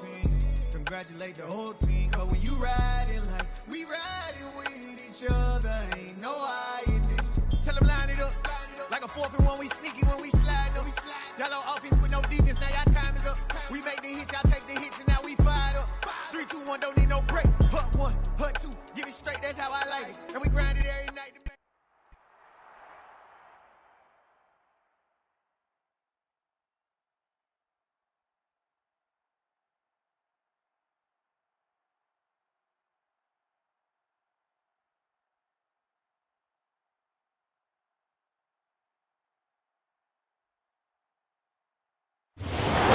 team. Congratulate the whole team, cause when you riding like we riding with each other, ain't no hiding this. Tell them line it up, like a 4th and 1, we sneaky when we slide them. Y'all on offense with no defense, now y'all time is up. We make the hits, y'all take the hits, and now we fired up. 3, 2, 1, don't need no break. Hut 1, hut 2, give it straight, that's how I like it. And we grind it every night.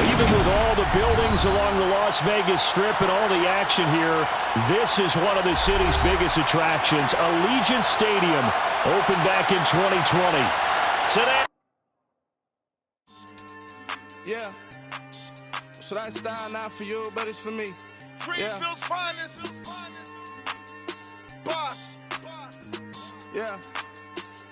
Even with all the buildings along the Las Vegas Strip and all the action here, this is one of the city's biggest attractions. Allegiant Stadium opened back in 2020. Today. Yeah. So that style not for you, but it's for me. Greenfield's finest. Boss. Yeah.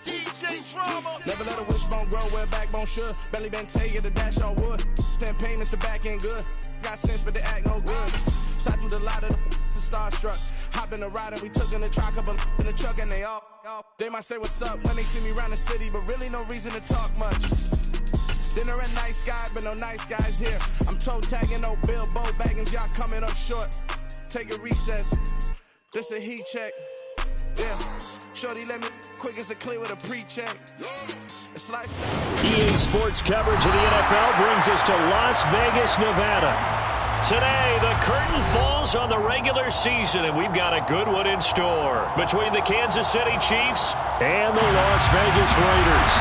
DJ Drama. Never let a wishbone grow where backbone should. Belly been taking the dash on wood. 10 payments, the back ain't good. Got sense, but they act no good. Shot through the lot of the starstruck. Hop in the ride and we took in the truck, couple in the truck, and they all. They might say what's up when they see me around the city, but really no reason to talk much. Dinner and nice guy, but no nice guys here. I'm toe tagging, no Bilbo Baggins, y'all coming up short. Take a recess. This a heat check. Yeah. Shorty let me quick as a clear with a pre-check. It's lifestyle. EA Sports coverage of the NFL brings us to Las Vegas, Nevada. Today, the curtain falls on the regular season, and we've got a good one in store between the Kansas City Chiefs and the Las Vegas Raiders.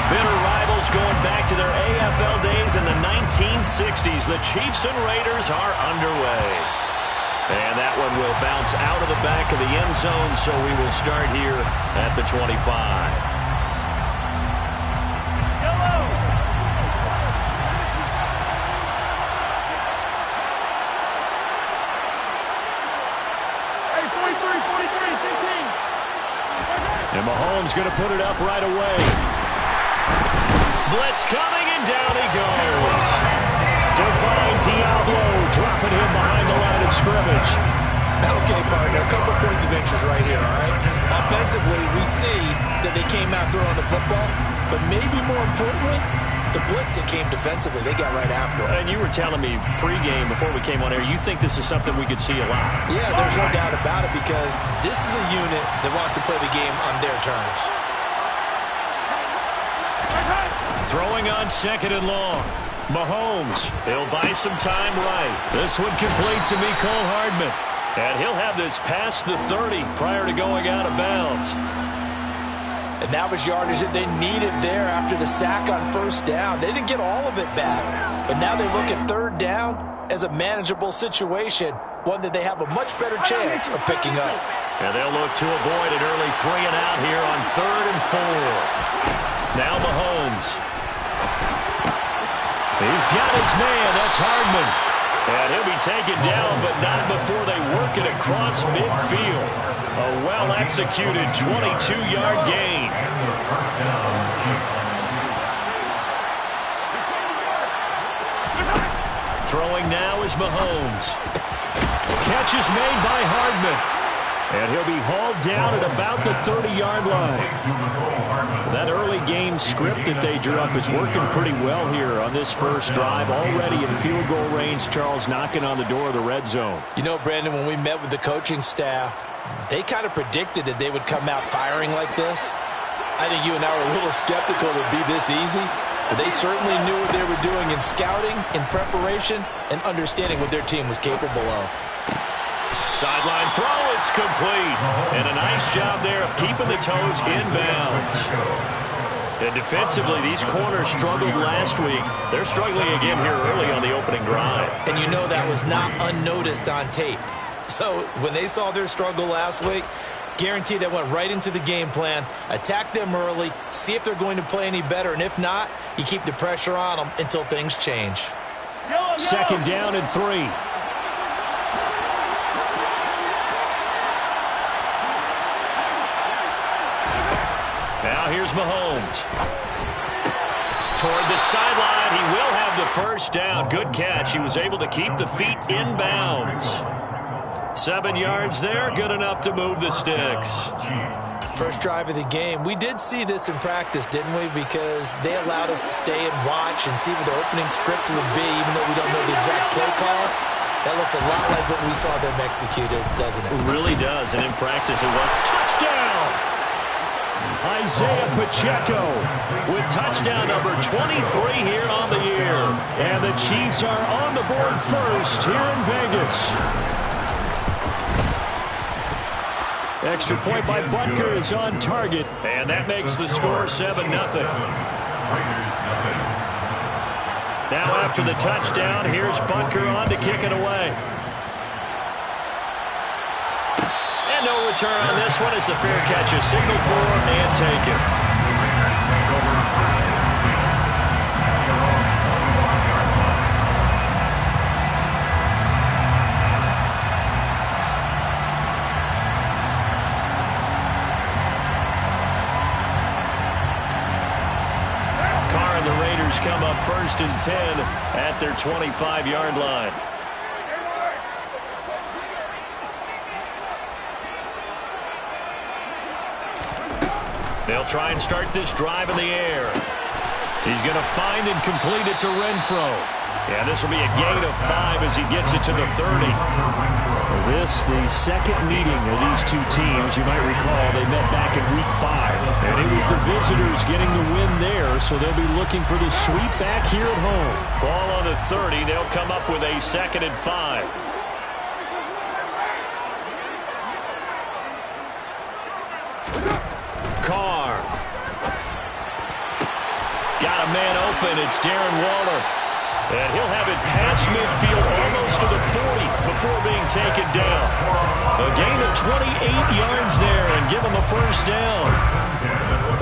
Bitter rivals going back to their AFL days in the 1960s. The Chiefs and Raiders are underway. And that one will bounce out of the back of the end zone, so we will start here at the 25. And Mahomes going to put it up right away. Blitz coming, and down he goes. Divine Diablo dropping him behind the line of scrimmage. Okay, partner, a couple points of interest right here, all right? Offensively, we see that they came out throwing the football, but maybe more importantly, the blitz that came defensively, they got right after it. And you were telling me pregame before we came on air, you think this is something we could see a lot. Yeah, there's no doubt about it, because this is a unit that wants to play the game on their terms. Throwing on 2nd and long. Mahomes, he'll buy some time right. This one complete to Mecole Hardman. And he'll have this past the 30 prior to going out of bounds. And that was yardage that they needed there after the sack on 1st down. They didn't get all of it back, but now they look at 3rd down as a manageable situation, one that they have a much better chance of picking up. And they'll look to avoid an early 3 and out here on 3rd and 4. Now Mahomes. He's got his man. That's Hardman. And he'll be taken down, but not before they work it across midfield. A well-executed 22-yard gain. Throwing now is Mahomes. Catch is made by Hardman. And he'll be hauled down at about the 30-yard line. That early game script that they drew up is working pretty well here on this first drive. Already in field goal range, Charles knocking on the door of the red zone. You know, Brandon, when we met with the coaching staff, they kind of predicted that they would come out firing like this. I think you and I were a little skeptical it would be this easy, but they certainly knew what they were doing in scouting, in preparation, and understanding what their team was capable of. Sideline throw, it's complete. And a nice job there of keeping the toes in bounds. And defensively, these corners struggled last week. They're struggling again here early on the opening drive. And you know that was not unnoticed on tape. So when they saw their struggle last week, guaranteed that went right into the game plan. Attack them early, see if they're going to play any better. And if not, you keep the pressure on them until things change. 2nd down and 3. Now here's Mahomes. toward the sideline. He will have the first down. Good catch. He was able to keep the feet in bounds. 7 yards there, good enough to move the sticks. First drive of the game. We did see this in practice, didn't we? Because they allowed us to stay and watch and see what the opening script would be, even though we don't know the exact play calls. That looks a lot like what we saw them execute, doesn't it? It really does, and in practice it was touchdown! Isaiah Pacheco with touchdown number 23 here on the year. And the Chiefs are on the board first here in Vegas. Extra point by Butker is on target, and that makes the score 7-0. Now after the touchdown, here's Butker on to kick it away. And no return on this one as the fair catch is signaled for and taken. Come up 1st and 10 at their 25-yard line. They'll try and start this drive in the air. He's going to find and complete it to Renfro. Yeah, this will be a gain of 5 as he gets it to the 30. This, the second meeting of these two teams. You might recall they met back in Week 5. And it was the visitors getting the win there, so they'll be looking for the sweep back here at home. Ball on the 30. They'll come up with a 2nd and 5. Carr. Got a man open. It's Darren Waller. And he'll have it past midfield almost to the 40 before being taken down. A gain of 28 yards there and give them a first down.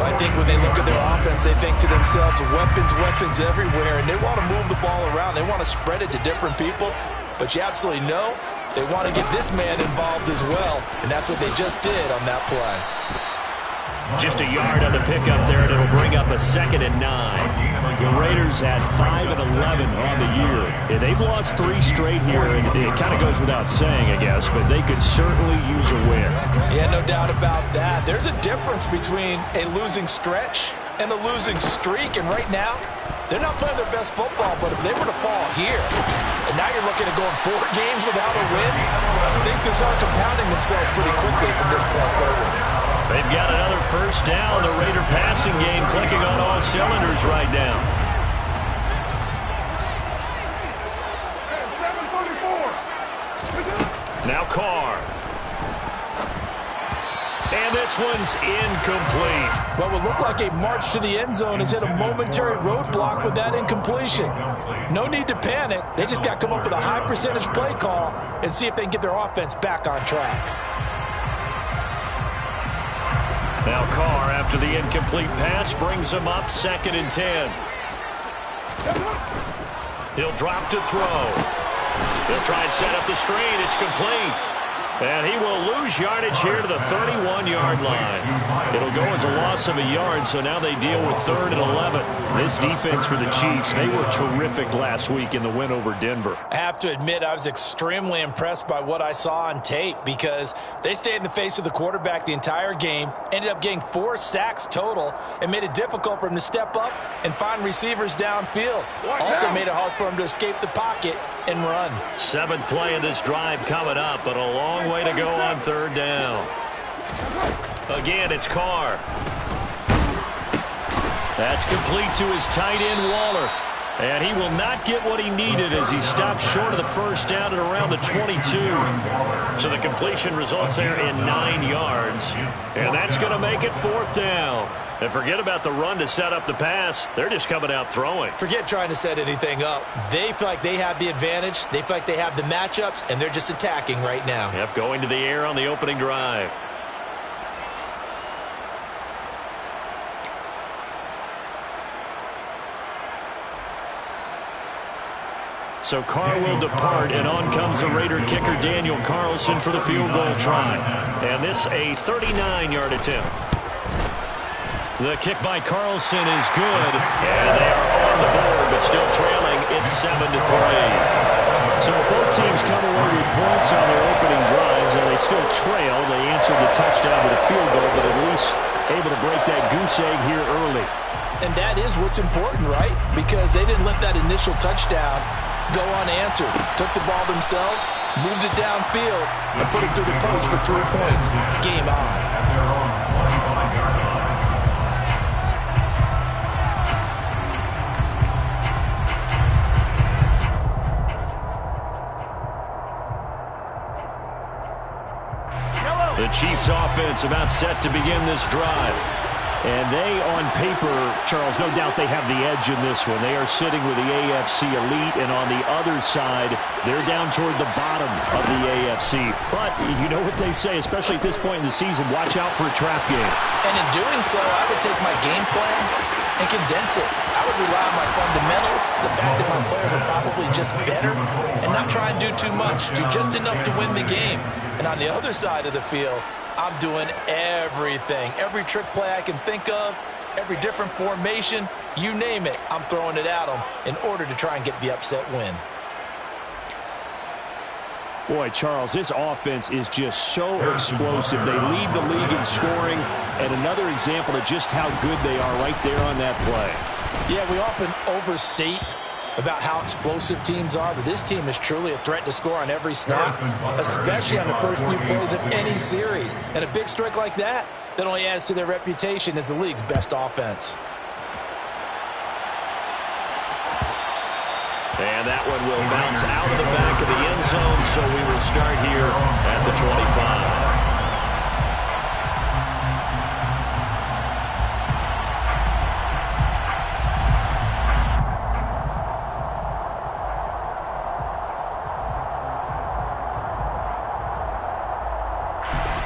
I think when they look at their offense, they think to themselves, weapons everywhere, and they want to move the ball around. They want to spread it to different people. But you absolutely know they want to get this man involved as well, and that's what they just did on that play. Just a yard on the pickup there, and it'll bring up a 2nd and 9. The Raiders had 5 and 11 on the year. Yeah, they've lost 3 straight here, and it kind of goes without saying, I guess, but they could certainly use a win. Yeah, no doubt about that. There's a difference between a losing stretch and a losing streak, and right now, they're not playing their best football, but if they were to fall here, and now you're looking at going 4 games without a win, things can start compounding themselves pretty quickly from this point forward. They've got another first down. The Raider passing game clicking on all cylinders right now. Now Carr. And this one's incomplete. What would look like a march to the end zone has hit a momentary roadblock with that incompletion. No need to panic. They just got to come up with a high percentage play call and see if they can get their offense back on track. Now Carr, after the incomplete pass, brings him up 2nd and 10. He'll drop to throw. He'll try and set up the screen. It's complete. And he will lose yardage here to the 31-yard line. It'll go as a loss of a yard, so now they deal with 3rd and 11. This defense for the Chiefs, they were terrific last week in the win over Denver. I have to admit, I was extremely impressed by what I saw on tape because they stayed in the face of the quarterback the entire game, ended up getting 4 sacks total, and made it difficult for him to step up and find receivers downfield. Also made it hard for him to escape the pocket and run. 7th play of this drive coming up, but a long way to go on 3rd down. Again, it's Carr. That's complete to his tight end, Waller. And he will not get what he needed as he stopped short of the first down at around the 22. So the completion results there in 9 yards. And that's going to make it 4th down. And forget about the run to set up the pass. They're just coming out throwing. Forget trying to set anything up. They feel like they have the advantage. They feel like they have the matchups, and they're just attacking right now. Yep, going to the air on the opening drive. So Carr will depart, and on comes the Raider kicker Daniel Carlson for the field goal try. And this a 39-yard attempt. The kick by Carlson is good, and they are on the board, but still trailing. It's 7-3. So both teams come away with points on their opening drives, and they still trail. They answered the touchdown with a field goal, but at least able to break that goose egg here early. And that is what's important, right? Because they didn't let that initial touchdown go unanswered. Took the ball themselves, moved it downfield, and put it through the post for 3 points. Game on. The Chiefs offense about set to begin this drive. And they, on paper, Charles, no doubt they have the edge in this one. They are sitting with the AFC elite, and on the other side, they're down toward the bottom of the AFC. But you know what they say, especially at this point in the season, watch out for a trap game. And in doing so, I would take my game plan and condense it. I would rely on my fundamentals, the fact that my players are probably just better, and not try and do too much, do just enough to win the game. And on the other side of the field, I'm doing everything. Every trick play I can think of, every different formation, you name it, I'm throwing it at them in order to try and get the upset win. Boy, Charles, this offense is just so explosive. They lead the league in scoring, and another example of just how good they are right there on that play. Yeah, we often overstate about how explosive teams are, but this team is truly a threat to score on every snap, especially on the first few plays of any series. And a big strike like that only adds to their reputation as the league's best offense. And that one will bounce out of the back of the end zone, so we will start here at the 25.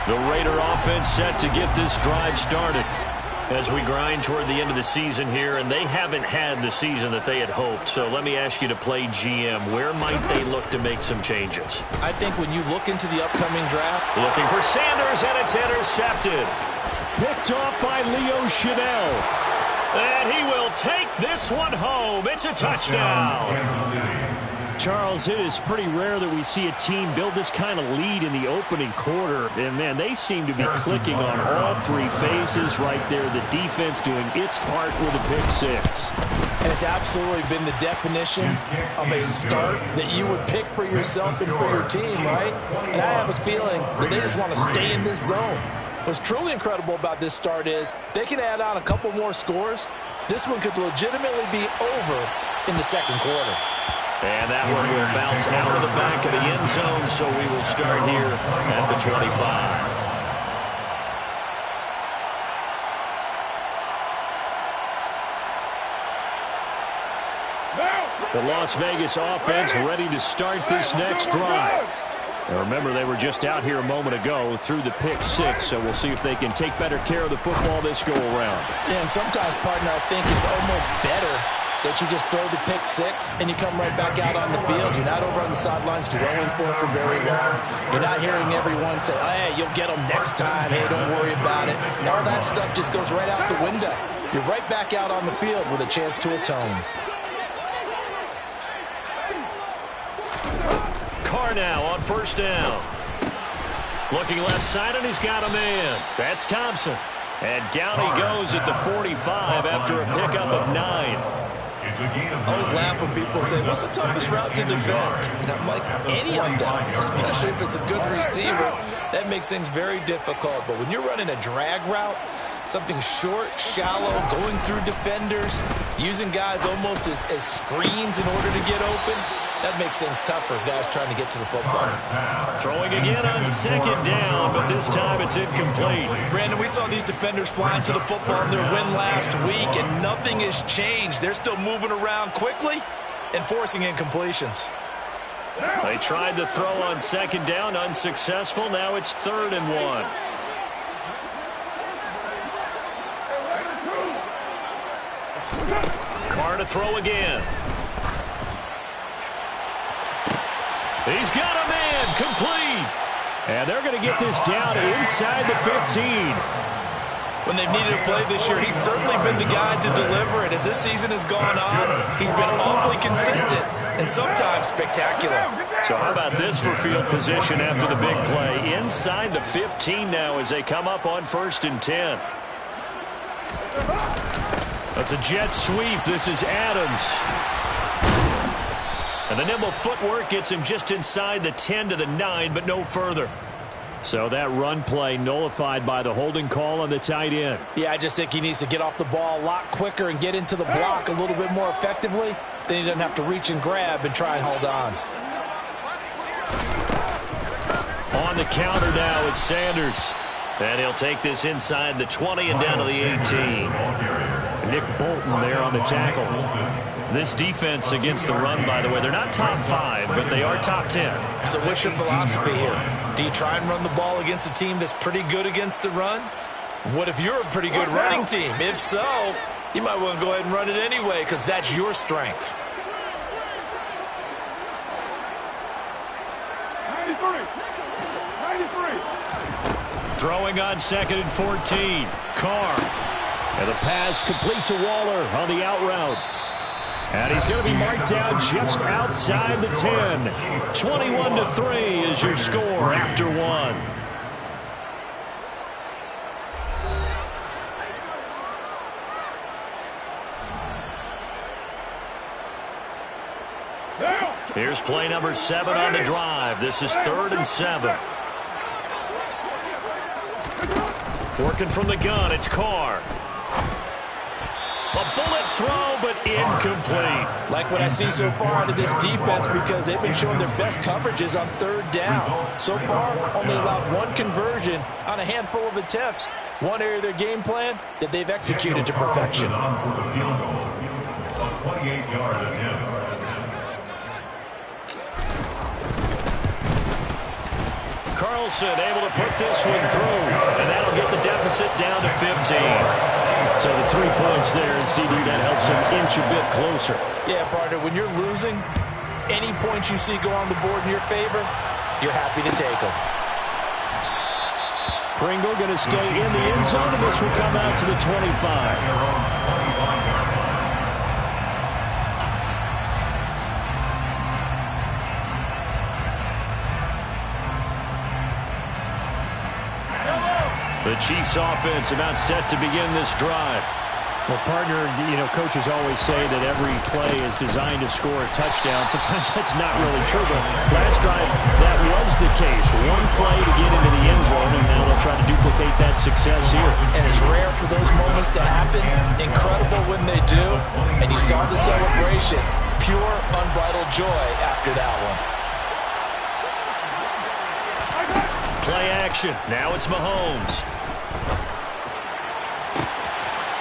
The Raider offense set to get this drive started as we grind toward the end of the season here, and they haven't had the season that they had hoped. So let me ask you to play GM. Where might they look to make some changes? I think when you look into the upcoming draft, looking for Sanders, and it's intercepted. Picked off by Leo Chanel. And he will take this one home. It's a touchdown. Charles, it is pretty rare that we see a team build this kind of lead in the opening quarter. And, man, they seem to be clicking on all three phases right there. The defense doing its part with a pick six. And it's absolutely been the definition of a start that you would pick for yourself and for your team, right? And I have a feeling that they just want to stay in this zone. What's truly incredible about this start is they can add on a couple more scores. This one could legitimately be over in the second quarter. And that one will bounce out of the back of the end zone, so we will start here at the 25. The Las Vegas offense ready to start this next drive. Now remember, they were just out here a moment ago through the pick six, so we'll see if they can take better care of the football this go-around. Yeah, and sometimes, partner, I think it's almost better that you just throw the pick six and you come right back out on the field. You're not over on the sidelines dwelling for it for very long. You're not hearing everyone say, oh, hey, you'll get them next time. Hey, don't worry about it. All that stuff just goes right out the window. You're right back out on the field with a chance to atone. Carr now on first down. Looking left side, and he's got a man. That's Thompson. And down he goes at the 45 after a pickup of 9. I always laugh when people say, what's the toughest route to defend? And I'm like, any of them, especially if it's a good receiver. That makes things very difficult. But when you're running a drag route, something short, shallow, going through defenders, using guys almost as screens in order to get open, that makes things tough for guys trying to get to the football. Throwing again on second down, but this time it's incomplete. Brandon, we saw these defenders flying to the football in their win last week, and nothing has changed. They're still moving around quickly and forcing incompletions. They tried the throw on second down, unsuccessful. Now it's 3rd and 1. Carr to throw again. He's got a man, complete. And they're going to get this down inside the 15. When they've needed a play this year, he's certainly been the guy to deliver it. As this season has gone on, he's been awfully consistent and sometimes spectacular. So how about this for field position after the big play? Inside the 15 now as they come up on 1st and 10. That's a jet sweep. This is Adams. And the nimble footwork gets him just inside the 10 to the 9, but no further. So that run play nullified by the holding call on the tight end. Yeah, I just think he needs to get off the ball a lot quicker and get into the block a little bit more effectively. Then he doesn't have to reach and grab and try and hold on. On the counter now, it's Sanders. And he'll take this inside the 20 and down to the 18. Nick Bolton there on the tackle. This defense against the run, by the way, they're not top 5, but they are top 10. So what's your philosophy here? Do you try and run the ball against a team that's pretty good against the run? What if you're a pretty good running team? If so, you might want to go ahead and run it anyway because that's your strength. 93. Throwing on 2nd and 14. Carr. And the pass complete to Waller on the out route. And he's going to be marked down just outside the 10. 21-3 is your score after 1. Here's play number 7 on the drive. This is 3rd and 7. Working from the gun, it's Carr. A bullet throw, but incomplete. Like what I see so far out of this defense because they've been showing their best coverages on 3rd down. So far, only allowed 1 conversion on a handful of attempts. One area of their game plan that they've executed to perfection. A 28-yard attempt. Carlson able to put this one through, and that'll get the deficit down to 15. So the 3 points there, and CD, that helps him inch a bit closer. Yeah, partner, when you're losing, any points you see go on the board in your favor, you're happy to take them. Pringle going to stay in the end zone, and this will come out to the 25. The Chiefs offense about set to begin this drive. Well, partner, coaches always say that every play is designed to score a touchdown. Sometimes that's not really true, but last drive, that was the case. One play to get into the end zone, and now they'll try to duplicate that success here. And it's rare for those moments to happen. Incredible when they do. And you saw the celebration. Pure, unbridled joy after that one. Play action. Now it's Mahomes.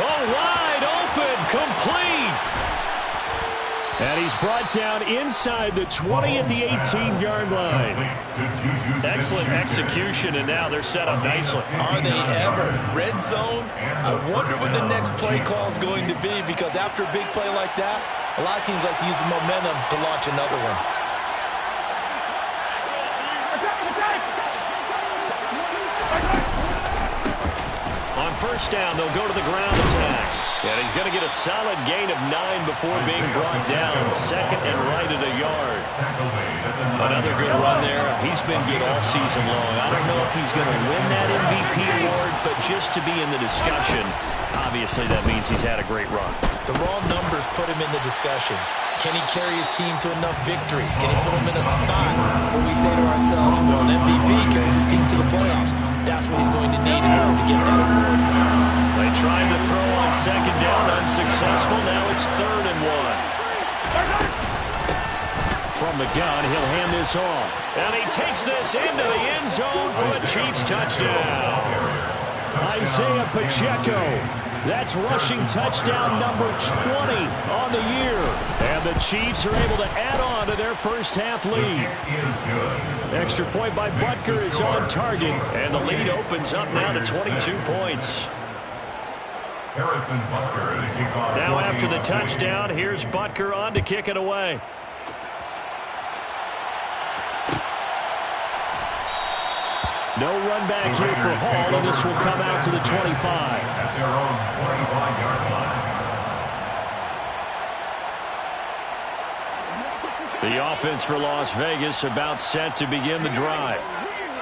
Oh, wide open, complete. And he's brought down inside the 20 at the 18-yard line. Excellent execution, and now they're set up nicely. Are they ever? Red zone? I wonder what the next play call is going to be because after a big play like that, a lot of teams like to use the momentum to launch another one. On 1st down, they'll go to the ground attack. And he's going to get a solid gain of 9 before being brought down. 2nd and right at a yard. Another good run there. He's been good all season long. I don't know if he's going to win that MVP award, but just to be in the discussion, obviously that means he's had a great run. The raw numbers put him in the discussion. Can he carry his team to enough victories? Can he put them in a spot where we say to ourselves, well, an MVP carries his team to the playoffs. That's what he's going to need in order to get that award. They tried to throw on 2nd down, unsuccessful. Now it's 3rd and 1. From the gun, he'll hand this off. And he takes this into the end zone for a Chiefs touchdown. Isaiah Pacheco. That's rushing touchdown number 20 on the year. And the Chiefs are able to add on to their first half lead. Extra point by Butker is on target. And the lead opens up now to 22 points. Now after the touchdown, here's Butker on to kick it away. No run back here for Hall, and this will come out to the 25. At their own 25-yard line. The offense for Las Vegas about set to begin the drive.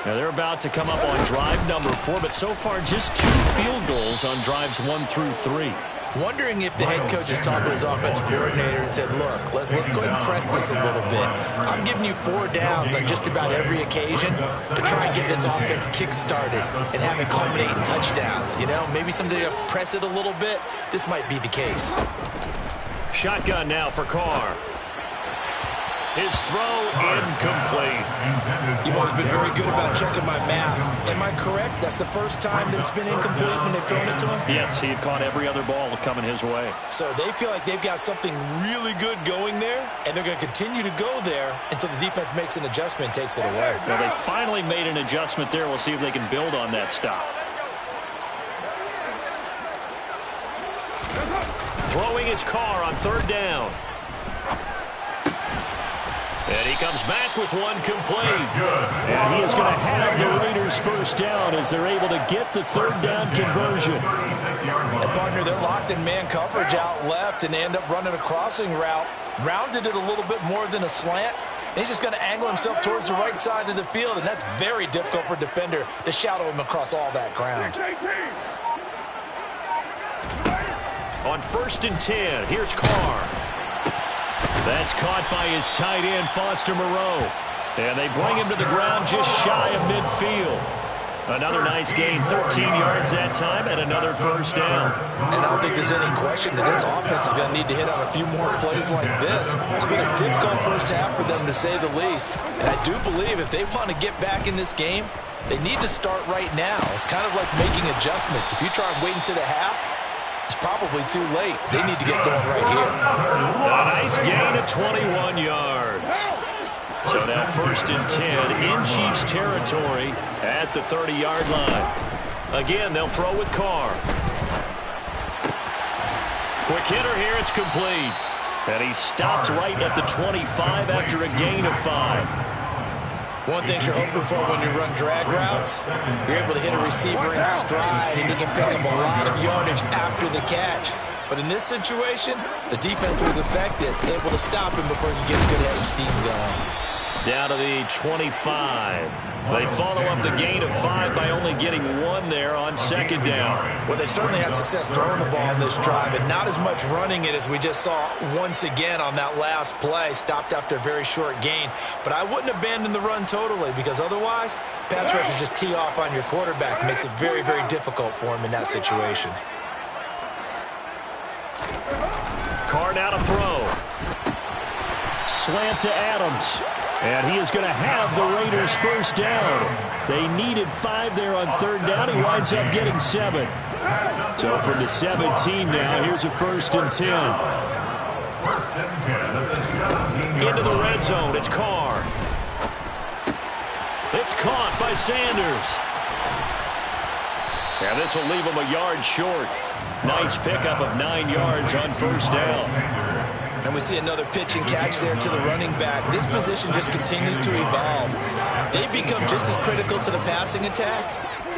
Now they're about to come up on drive number 4, but so far just 2 field goals on drives 1 through 3. Wondering if the head coach has talked with his offensive coordinator and said, look, let's go ahead and press this a little bit. I'm giving you 4 downs on just about every occasion to try and get this offense kick-started and have it culminate in touchdowns. You know, maybe something to press it a little bit. This might be the case. Shotgun now for Carr. His throw incomplete. You've always been very good about checking my math. Am I correct? That's the first time that it's been incomplete when they've thrown it to him? Yes, he had caught every other ball coming his way. So they feel like they've got something really good going there, and they're going to continue to go there until the defense makes an adjustment and takes it away. Well, they finally made an adjustment there. We'll see if they can build on that stop. Throwing his Carr on 3rd down. And he comes back with one complete. And he is going to have the Raiders first down as they're able to get the 3rd down conversion. And partner, they're locked in man coverage out left, and they end up running a crossing route. Rounded it a little bit more than a slant. And he's just going to angle himself towards the right side of the field, and that's very difficult for a defender to shadow him across all that ground. On 1st and 10, here's Carr. That's caught by his tight end, Foster Moreau. And they bring him to the ground just shy of midfield. Another nice gain, 13 yards that time, and another first down. And I don't think there's any question that this offense is going to need to hit on a few more plays like this. It's been a difficult first half for them, to say the least. And I do believe if they want to get back in this game, they need to start right now. It's kind of like making adjustments. If you try and wait until the half, it's probably too late. They need to get going right here. A nice gain of 21 yards. So now 1st and 10 in Chiefs territory at the 30-yard line. Again, they'll throw with Carr. Quick hitter here, it's complete. And he stopped right at the 25 after a gain of 5. One thing you're hoping for when you run drag routes, you're able to hit a receiver in stride, and he can pick up a lot of yardage after the catch. But in this situation, the defense was effective, able to stop him before he could get a good head of steam going. Down to the 25. They follow up the gain of 5 by only getting 1 there on 2nd down. Well, they've certainly had success throwing the ball in this drive, and not as much running it as we just saw once again on that last play. Stopped after a very short gain. But I wouldn't abandon the run totally, because otherwise, pass rushers just tee off on your quarterback. It makes it very, very difficult for him in that situation. Carr now to throw. Slant to Adams. And he is going to have the Raiders first down. They needed 5 there on 3rd down. He winds up getting 7. So from the 17 now, here's a 1st and 10. 1st and 10 at the 17-yard line. Into the red zone, it's Carr. It's caught by Sanders. And this will leave him a yard short. Nice pickup of 9 yards on 1st down. And we see another pitch and catch there to the running back. This position just continues to evolve. They become just as critical to the passing attack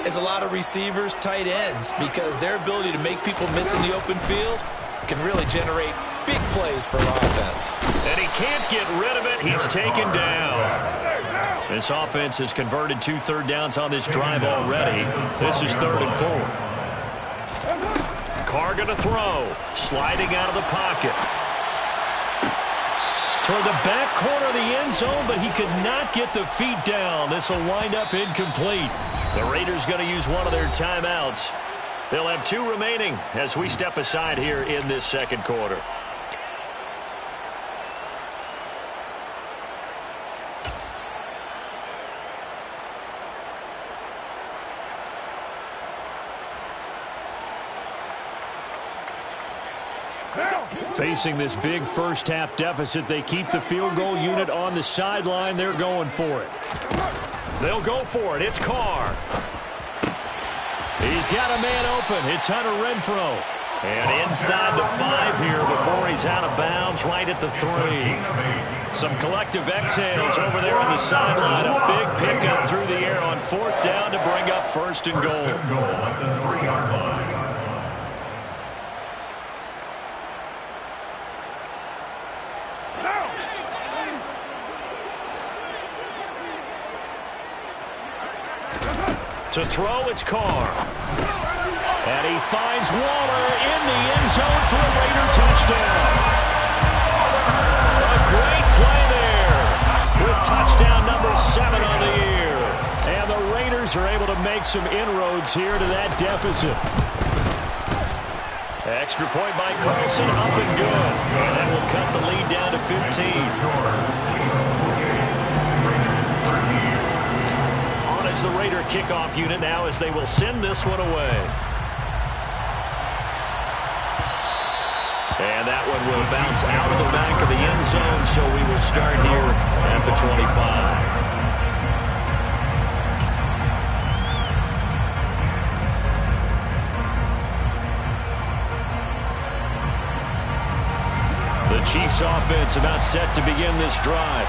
as a lot of receivers, tight ends, because their ability to make people miss in the open field can really generate big plays for an offense. And he can't get rid of it. He's taken down. This offense has converted 2 3rd downs on this drive already. This is 3rd and 4. Carr going to throw. Sliding out of the pocket. Toward the back corner of the end zone, but he could not get the feet down. This will wind up incomplete. The Raiders going to use one of their timeouts. They'll have 2 remaining as we step aside here in this 2nd quarter. Facing this big first-half deficit, they keep the field goal unit on the sideline. They're going for it. They'll go for it. It's Carr. He's got a man open. It's Hunter Renfrow. And inside the 5 here before he's out of bounds, right at the 3. Some collective exhales over there on the sideline. A big pickup through the air on 4th down to bring up 1st and goal. First and goal at the 3-yard line. To throw, it's Carr. And he finds Waller in the end zone for a Raider touchdown. A great play there with touchdown number 7 on the year. And the Raiders are able to make some inroads here to that deficit. Extra point by Carlson, up and good. And that will cut the lead down to 15. As the Raider kickoff unit now as they will send this one away. And that one will bounce out of the back of the end zone, so we will start here at the 25. The Chiefs offense about set to begin this drive.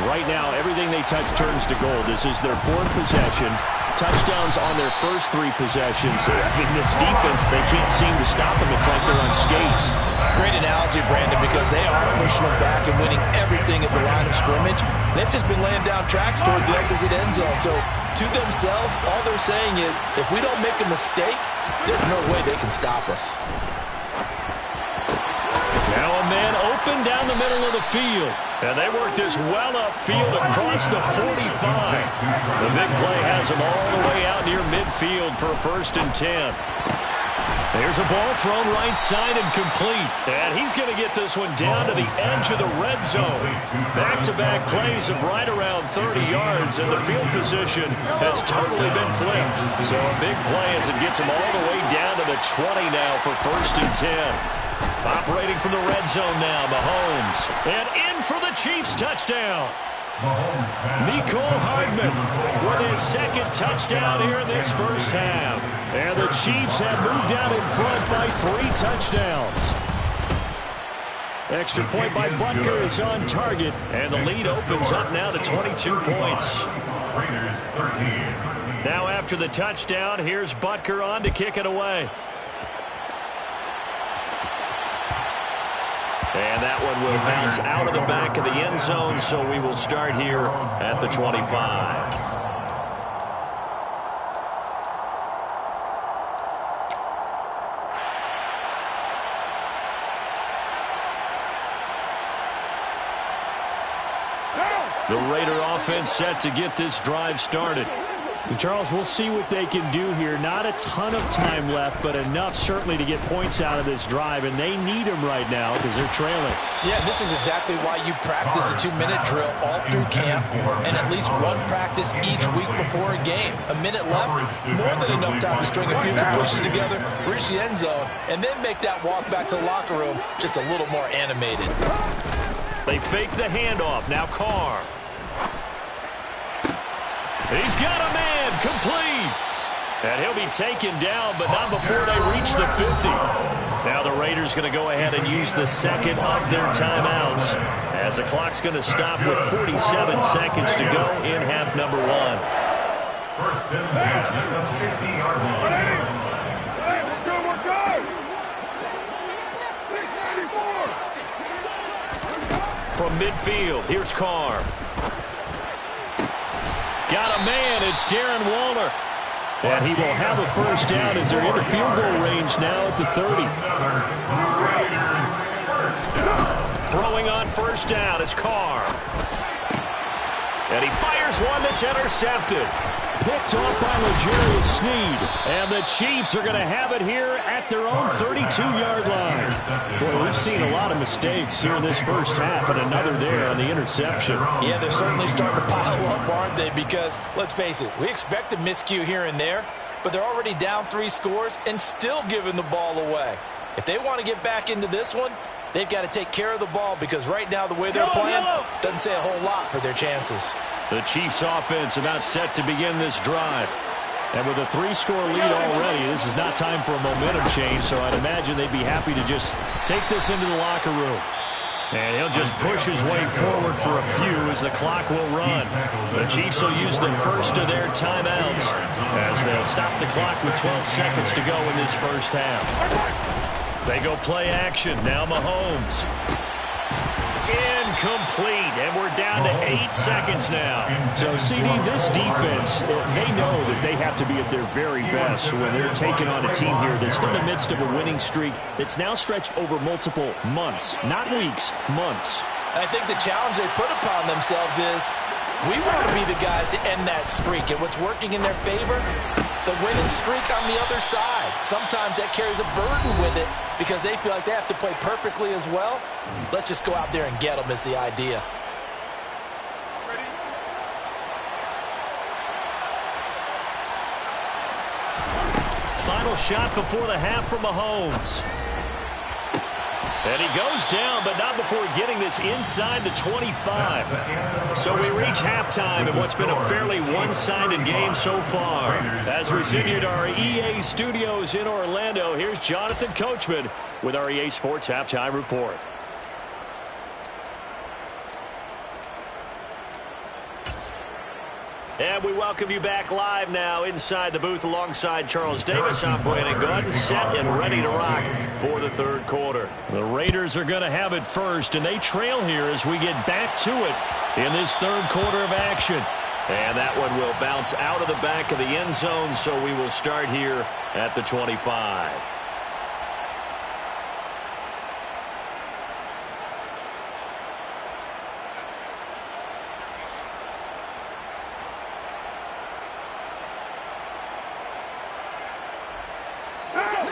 Right now, everything they touch turns to gold. This is their 4th possession. Touchdowns on their first 3 possessions. In this defense, they can't seem to stop them. It's like they're on skates. Great analogy, Brandon, because they are pushing them back and winning everything at the line of scrimmage. They've just been laying down tracks towards the opposite end zone. So, to themselves, all they're saying is, if we don't make a mistake, there's no way they can stop us. Now a man open down the middle of the field. And they work this well upfield across the 45. The big play has them all the way out near midfield for a 1st and 10. There's a ball thrown right side and complete. And he's going to get this one down to the edge of the red zone. Back-to-back plays of right around 30 yards, and the field position has totally been flipped. So a big play as it gets him all the way down to the 20 now for 1st and 10. Operating from the red zone now, Mahomes. And in for the Chiefs touchdown. Nicole Hardman with his 2nd touchdown here in this first half. And the Chiefs have moved out in front by 3 touchdowns. Extra point by Butker is on target. And the lead opens up now to 22 points. Raiders 13. Now after the touchdown, here's Butker on to kick it away. And that one will bounce out of the back of the end zone, so we will start here at the 25. The Raider offense set to get this drive started. And Charles, we'll see what they can do here. Not a ton of time left, but enough certainly to get points out of this drive, and they need them right now because they're trailing. Yeah, this is exactly why you practice a 2-minute drill all through camp and at least one practice each week before a game. A minute left, more than enough time to string a few completions together, reach the end zone, and then make that walk back to the locker room just a little more animated. They fake the handoff. Now Carr. He's got a man, complete. And he'll be taken down, but not before they reach the 50. Now the Raiders going to go ahead and use the 2nd of their timeouts, as the clock's going to stop with 47 seconds to go in half number 1. 1st and 10 at the 50-yard line. From midfield, here's Carr. Got a man, it's Darren Waller. And he will have a 1st down as they're into field goal range now at the 30. Throwing on 1st down is Carr. And he fires one that's intercepted. Picked off by L'Jarius Sneed. And the Chiefs are going to have it here at their own 32-yard line. Boy, we've seen a lot of mistakes here in this first half, and another there on the interception. Yeah, they're certainly starting to pile up, aren't they? Because, let's face it, we expect a miscue here and there, but they're already down 3 scores and still giving the ball away. If they want to get back into this one, they've got to take care of the ball, because right now the way they're playing doesn't say a whole lot for their chances. The Chiefs offense about set to begin this drive. And with a 3-score lead already, this is not time for a momentum change, so I'd imagine they'd be happy to just take this into the locker room. And he'll just push his way forward for a few as the clock will run. The Chiefs will use the first of their timeouts as they'll stop the clock with 12 seconds to go in this first half. They go play action. Now Mahomes. Incomplete, and we're down to 8 seconds now. So, CD, this defense, they know that they have to be at their very best when they're taking on a team here that's in the midst of a winning streak that's now stretched over multiple months, not weeks, months. I think the challenge they put upon themselves is we want to be the guys to end that streak, and what's working in their favor, the winning streak on the other side. Sometimes that carries a burden with it because they feel like they have to play perfectly as well. Let's just go out there and get them is the idea. Final shot before the half from Mahomes. And he goes down, but not before getting this inside the 25. So we reach halftime in what's been a fairly one-sided game so far. As we sit here at our EA studios in Orlando, here's Jonathan Coachman with our EA Sports Halftime Report. And we welcome you back live now inside the booth alongside Charles Davis. I'm Brandon Gordon, set and ready to rock for the third quarter. The Raiders are going to have it first, and they trail here as we get back to it in this third quarter of action. And that one will bounce out of the back of the end zone, so we will start here at the 25.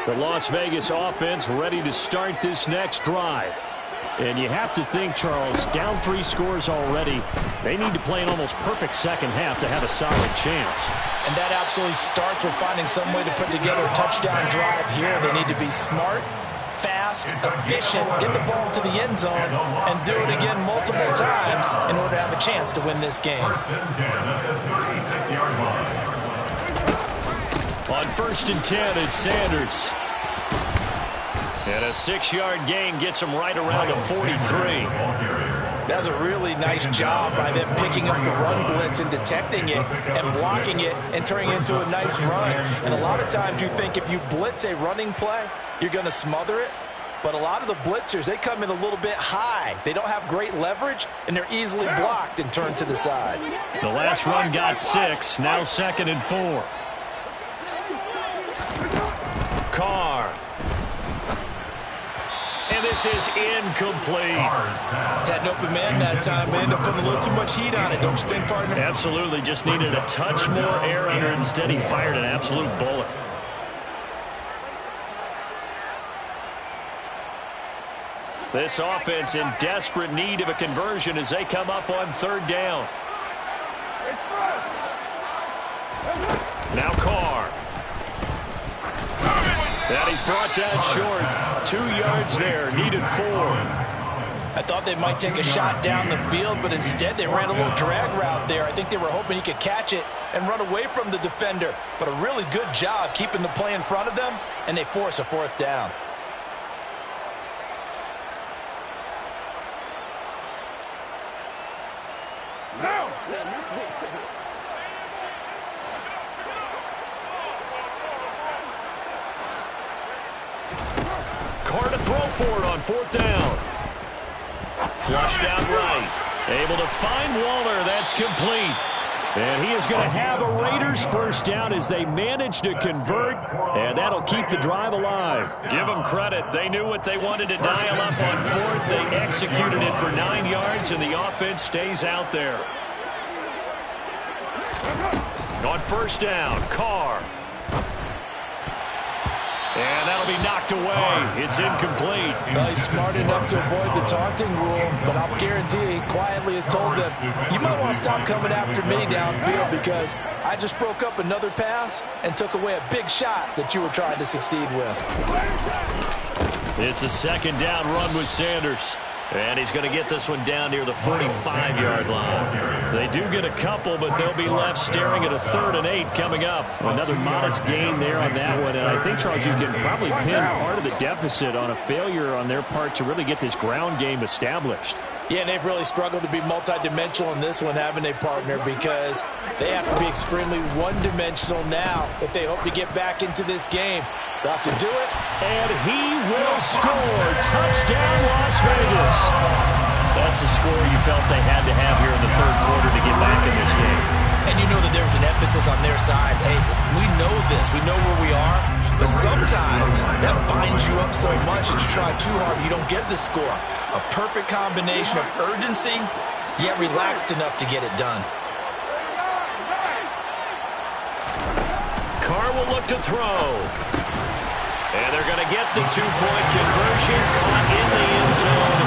The Las Vegas offense ready to start this next drive. And you have to think, Charles, down 3 scores already. They need to play an almost perfect second half to have a solid chance. And that absolutely starts with finding some way to put together a touchdown drive here. They need to be smart, fast, efficient, get the ball to the end zone, and do it again multiple times in order to have a chance to win this game. First and 10 at the 36-yard line. On 1st and 10, it's Sanders. And a 6-yard gain gets him right around the 43. That's a really nice job by them picking up the run blitz and detecting it and blocking it and turning it into a nice run. And a lot of times you think if you blitz a running play, you're going to smother it. But a lot of the blitzers, they come in a little bit high. They don't have great leverage, and they're easily blocked and turned to the side. The last run got 6, now 2nd and 4. Carr. And this is incomplete. Had an open man that time, but ended up putting a little too much heat on it, don't you think, partner? Absolutely, just needed a touch more air under it. Instead, he fired an absolute bullet. This offense in desperate need of a conversion as they come up on 3rd down. Now Carr. And he's brought down short. 2 yards there, needed 4. I thought they might take a shot down the field, but instead they ran a little drag route there. I think they were hoping he could catch it and run away from the defender. But a really good job keeping the play in front of them, and they force a 4th down. Carr to throw for it on 4th down. Flushed out right. Able to find Waller. That's complete. And he is going to have a Raiders first down as they manage to convert, and that'll keep the drive alive. Give them credit. They knew what they wanted to dial up on 4th. They executed it for 9 yards, and the offense stays out there. On 1st down, Carr. And that'll be knocked away. It's incomplete. Well, he's smart enough to avoid the taunting rule, but I'll guarantee he quietly has told them, you might want to stop coming after me downfield because I just broke up another pass and took away a big shot that you were trying to succeed with. It's a 2nd down run with Sanders. And he's going to get this one down near the 45-yard line. They do get a couple, but they'll be left staring at a 3rd and 8 coming up. Another modest gain there on that one. And I think, Charles, you can probably pin part of the deficit on a failure on their part to really get this ground game established. Yeah, and they've really struggled to be multidimensional in this one, haven't they, partner? Because they have to be extremely one-dimensional now if they hope to get back into this game. They'll have to do it. And he will score. Touchdown, Las Vegas. That's a score you felt they had to have here in the 3rd quarter to get back in this game. And you know that there's an emphasis on their side. Hey, we know this. We know where we are. But sometimes that binds you up so much that you try too hard, you don't get the score. A perfect combination of urgency, yet relaxed enough to get it done. Carr will look to throw. And they're going to get the 2-point conversion, caught in the end zone.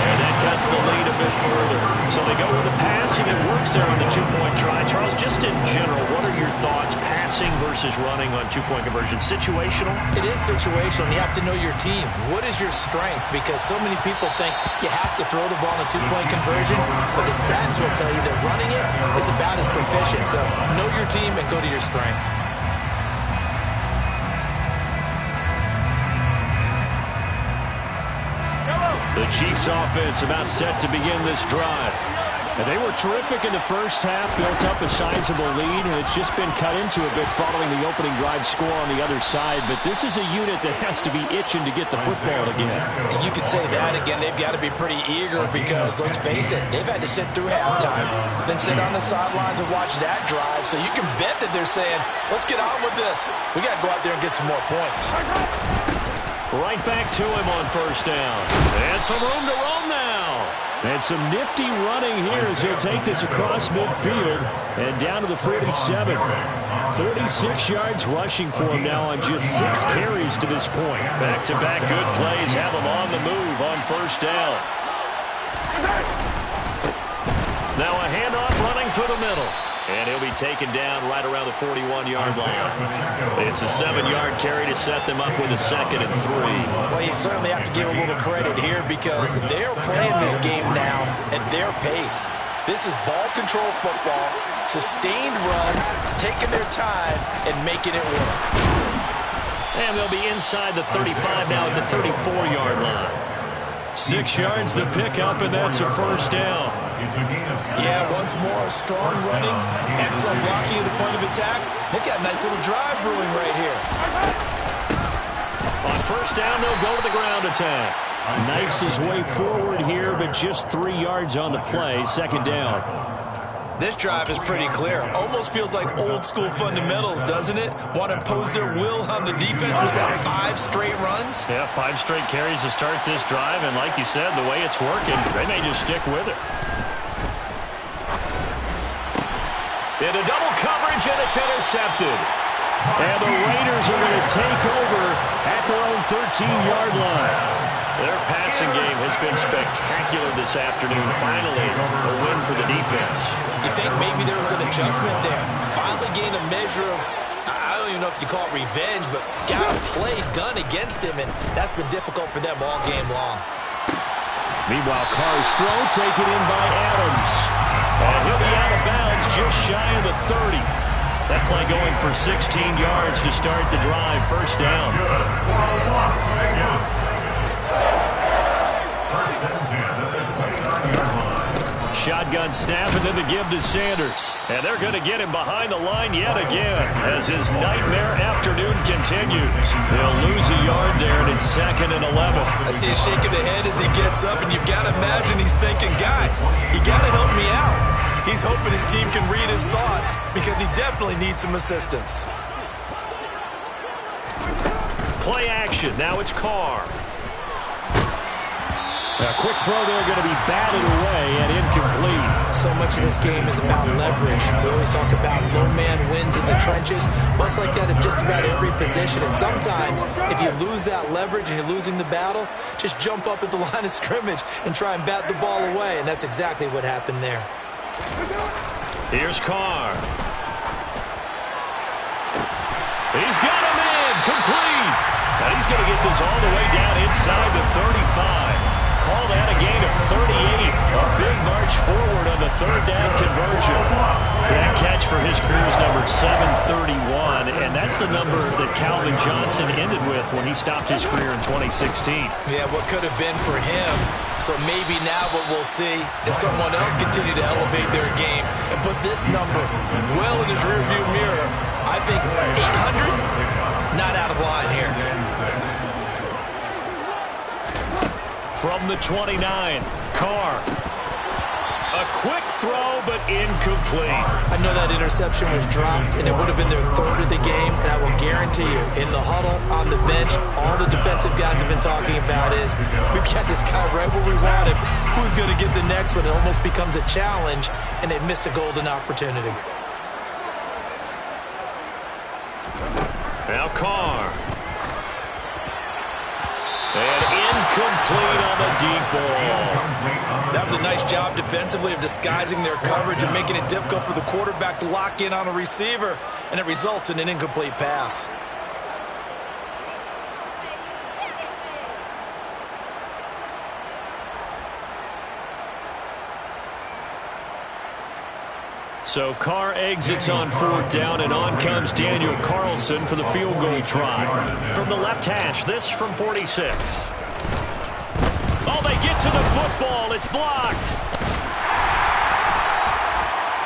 And that cuts the lead a bit further. So they go with the pass, and it works there on the 2-point try. Charles, just in general, what are your thoughts, passing versus running on 2-point conversion? Situational? It is situational. You have to know your team. What is your strength? Because so many people think you have to throw the ball in a 2-point conversion, but the stats will tell you that running it is about as proficient. So know your team and go to your strength. The Chiefs offense about set to begin this drive. And they were terrific in the first half, built up a sizable lead, and it's just been cut into a bit following the opening drive score on the other side. But this is a unit that has to be itching to get the football again. You could say that again. They've got to be pretty eager because, let's face it, they've had to sit through halftime, then sit on the sidelines and watch that drive. So you can bet that they're saying, let's get on with this. We got to go out there and get some more points. Right back to him on 1st down. And some room to roam now. And some nifty running here as he'll take this across midfield and down to the 47. 36 yards rushing for him now on just 6 carries to this point. Back-to-back good plays have him on the move on 1st down. Now a handoff running through the middle. And he'll be taken down right around the 41-yard line. It's a 7-yard carry to set them up with a 2nd and 3. Well, you certainly have to give a little credit here because they're playing this game now at their pace. This is ball control football, sustained runs, taking their time, and making it work. And they'll be inside the 35 now at the 34-yard line. 6 yards to pick up, and that's a 1st down. Yeah, once more, strong running, excellent blocking at the point of attack. They've got a nice little drive brewing right here. On 1st down, they'll go to the ground attack. Knifes his way forward here, but just 3 yards on the play. 2nd down. This drive is pretty clear. Almost feels like old school fundamentals, doesn't it? Want to impose their will on the defense. Was that 5 straight runs? Yeah, 5 straight carries to start this drive, and like you said, the way it's working, they may just stick with it. Into double coverage, and it's intercepted. And the Raiders are going to take over at their own 13-yard line. Their passing game has been spectacular this afternoon. Finally, a win for the defense. You think maybe there was an adjustment there? Finally gained a measure of, I don't even know if you call it revenge, but got a play done against him, and that's been difficult for them all game long. Meanwhile, Carr's throw taken in by Adams. And he'll be out of bounds just shy of the 30. That play going for 16 yards to start the drive. 1st down. Las Vegas. 1st and 10 at the 29-yard line. Shotgun snap and then the give to Sanders. And they're going to get him behind the line yet again as his nightmare afternoon continues. They'll lose a yard there, and it's 2nd and 11. I see a shake of the head as he gets up, and you've got to imagine he's thinking, guys, you got to help me out. He's hoping his team can read his thoughts because he definitely needs some assistance. Play action. Now it's Carr. A quick throw there going to be batted away and incomplete. So much of this game is about leverage. We always talk about low man wins in the trenches. Well, it's like that at just about every position. And sometimes, if you lose that leverage and you're losing the battle, just jump up at the line of scrimmage and try and bat the ball away. And that's exactly what happened there. Here's Carr. He's got him in. Complete. And he's going to get this all the way down inside the 35. Call that a gain of third down conversion. That catch for his career is number 731, and that's the number that Calvin Johnson ended with when he stopped his career in 2016. Yeah, what could have been for him. So maybe now what we'll see is someone else continue to elevate their game and put this number well in his rearview mirror. I think 800, not out of line here. From the 29, Carr. A quick throw, but incomplete. I know that interception was dropped, and it would have been their third of the game, and I will guarantee you, in the huddle, on the bench, all the defensive guys have been talking about is, we've got this guy right where we want him. Who's going to get the next one? It almost becomes a challenge, and they missed a golden opportunity. Now Carr. And incomplete on the deep ball. That was a nice job defensively of disguising their coverage and making it difficult for the quarterback to lock in on a receiver, and it results in an incomplete pass. So Carr exits on fourth down, and on comes Daniel Carlson for the field goal try. From the left hash, this from 46. Oh, they get to the football. It's blocked.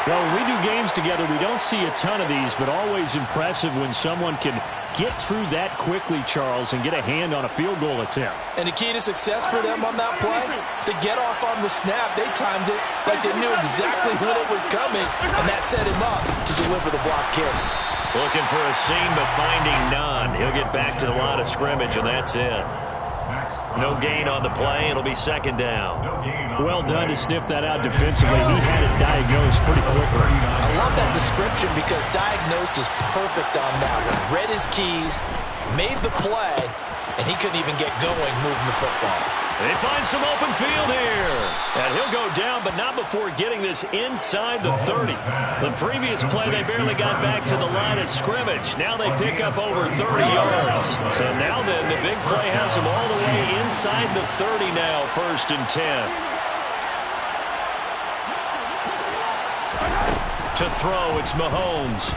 Well, when we do games together, we don't see a ton of these, but always impressive when someone can get through that quickly, Charles, and get a hand on a field goal attempt. And the key to success for them on that play, the get off on the snap, they timed it like they knew exactly when it was coming, and that set him up to deliver the block kick. Looking for a seam, but finding none. He'll get back to the line of scrimmage, and that's it. No gain on the play. It'll be second down. Well done to sniff that out defensively. He had it diagnosed pretty quickly. I love that description because diagnosed is perfect on that one. Read his keys, made the play, and he couldn't even get going moving the football. They find some open field here. And he'll go down, but not before getting this inside the 30. The previous play, they barely got back to the line of scrimmage. Now they pick up over 30 yards. So now then, the big play has them all the way inside the 30 now, 1st and 10. To throw, it's Mahomes.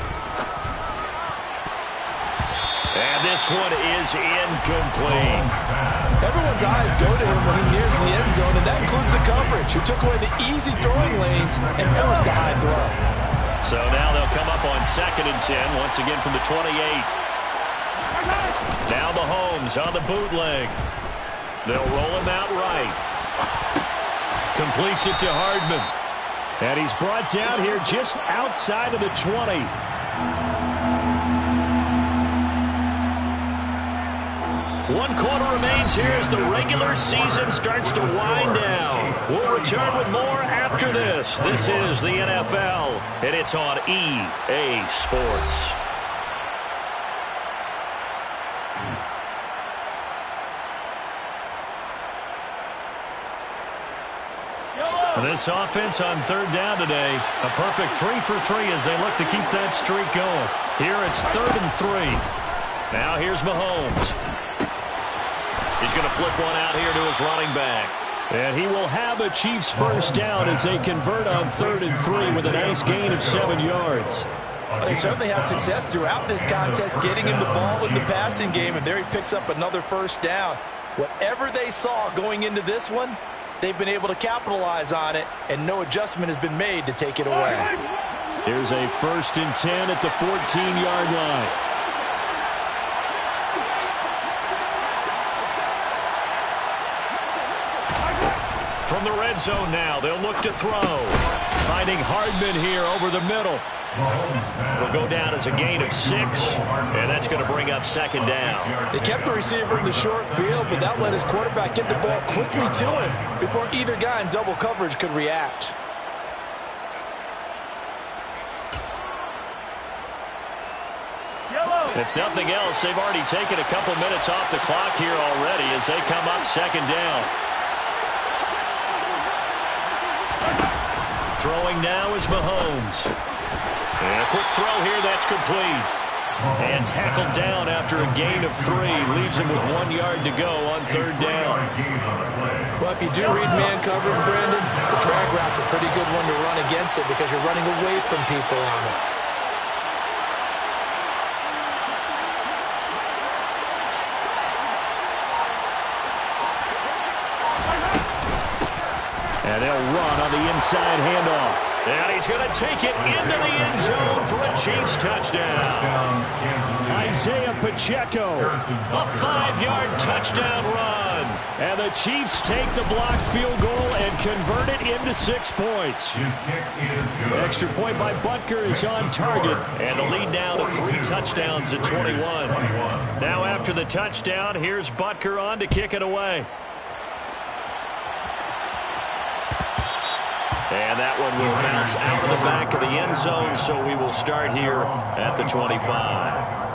And this one is incomplete. Everyone's eyes go to him when he nears the end zone, and that includes the coverage, who took away the easy throwing lanes and forced a high throw. So now they'll come up on 2nd and 10, once again from the 28. Now Mahomes on the bootleg. They'll roll him out right. Completes it to Hardman. And he's brought down here just outside of the 20. One quarter remains here as the regular season starts to wind down. We'll return with more after this. This is the NFL, and it's on EA Sports. This offense on 3rd down today, a perfect 3 for 3 as they look to keep that streak going. Here it's 3rd and 3. Now here's Mahomes. He's going to flip one out here to his running back. And he will have a Chiefs first down as they convert on 3rd and 3 with a nice gain of 7 yards. They certainly had success throughout this contest getting him the ball in the passing game, and there he picks up another first down. Whatever they saw going into this one, they've been able to capitalize on it, and no adjustment has been made to take it away. Here's a 1st and 10 at the 14-yard line. From the red zone now, they'll look to throw. Finding Hardman here over the middle. Will go down as a gain of 6, and that's going to bring up 2nd down. They kept the receiver in the short field, but that let his quarterback get the ball quickly to him before either guy in double coverage could react. If nothing else, they've already taken a couple minutes off the clock here already as they come up 2nd down. Throwing now is Mahomes. And a quick throw here, that's complete. And tackled down after a gain of 3. Leaves him with 1 yard to go on 3rd down. Well, Well, if you do read man coverage, Brandon, the drag route's a pretty good one to run against it because you're running away from people on it. And they'll run on the inside handoff. And he's going to take it into the end zone for a Chiefs touchdown. Isaiah Pacheco, a 5-yard touchdown run. And the Chiefs take the blocked field goal and convert it into 6 points. Extra point by Butker is on target. And the lead now to 3 touchdowns at 21. Now after the touchdown, here's Butker on to kick it away. And that one will bounce out of the back of the end zone, so we will start here at the 25.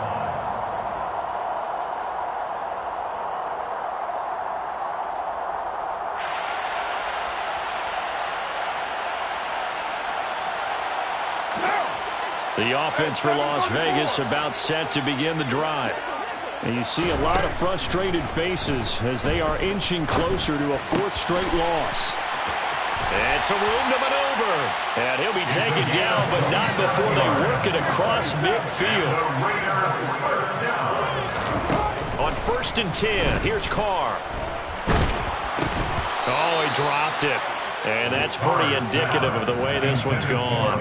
The offense for Las Vegas about set to begin the drive. And you see a lot of frustrated faces as they are inching closer to a 4th straight loss. And some room to maneuver. And he'll be taken down, but not before they work it across midfield. On 1st and 10, here's Carr. Oh, he dropped it. And that's pretty indicative of the way this one's gone.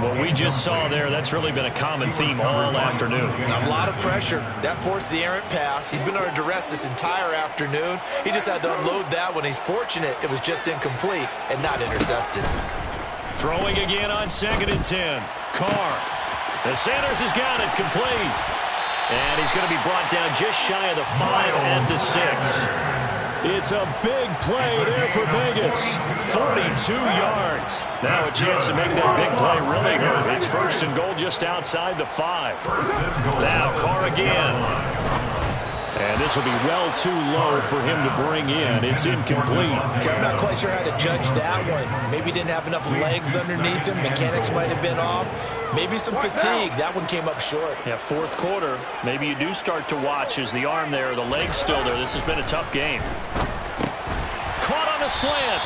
What we just saw there, that's really been a common theme all afternoon. A lot of pressure. That forced the errant pass. He's been under duress this entire afternoon. He just had to unload that one. He's fortunate it was just incomplete and not intercepted. Throwing again on 2nd and 10. Carr. The Sanders has got it complete. And he's going to be brought down just shy of the 5 at the 6. It's a big play there for Vegas. 42 yards. Now a chance to make that big play really hurt. It's 1st and goal just outside the 5. Now Carr again. And this will be well too low for him to bring in. It's incomplete. I'm not quite sure how to judge that one. Maybe he didn't have enough legs underneath him. Mechanics might have been off. Maybe some fatigue. That one came up short. Yeah, 4th quarter. Maybe you do start to watch as the arm there, the leg's still there. This has been a tough game. Caught on a slant.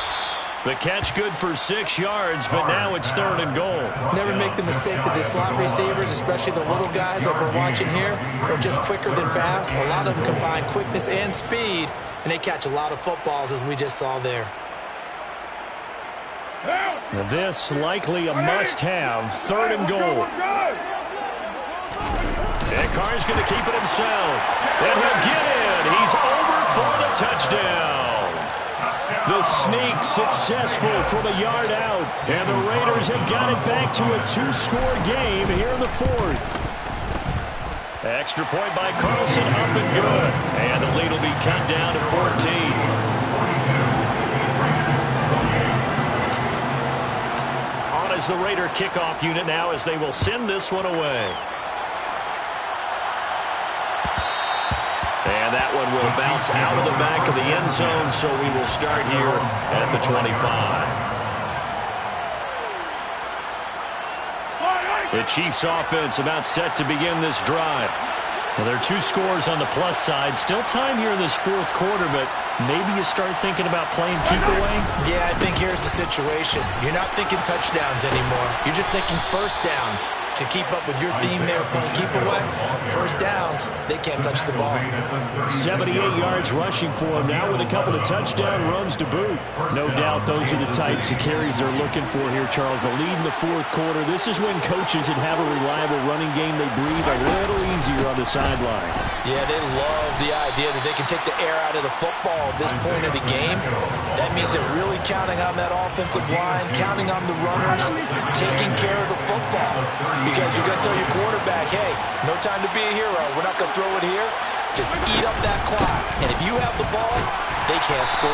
The catch good for 6 yards, but now it's 3rd and goal. Never make the mistake that the slot receivers, especially the little guys like we're watching here, are just quicker than fast. A lot of them combine quickness and speed, and they catch a lot of footballs, as we just saw there. This likely a must-have. 3rd and goal. And Carr's going to keep it himself. And he'll get in. He's over for the touchdown. The sneak successful from a yard out. And the Raiders have got it back to a 2-score game here in the 4th. Extra point by Carlson, up and good. And the lead will be cut down to 14. As the Raider kickoff unit now as they will send this one away. And that one will bounce out of the back of the end zone, so we will start here at the 25. The Chiefs offense about set to begin this drive. Well, there are 2 scores on the plus side. Still time here in this 4th quarter, but maybe you start thinking about playing keep away? Yeah, I think here's the situation. You're not thinking touchdowns anymore. You're just thinking 1st downs. To keep up with your theme there, playing keep away, 1st downs, they can't touch the ball. 78 yards rushing for him now with a couple of touchdown runs to boot. No doubt those are the types of carries they're looking for here, Charles. The lead in the 4th quarter. This is when coaches that have a reliable running game, they breathe a little easier on the sideline. Yeah, they love the idea that they can take the air out of the football at this point of the game. That means they're really counting on that offensive line, counting on the runners, taking care of the football. Because you're going to tell your quarterback, hey, no time to be a hero. We're not going to throw it here. Just eat up that clock. And if you have the ball, they can't score.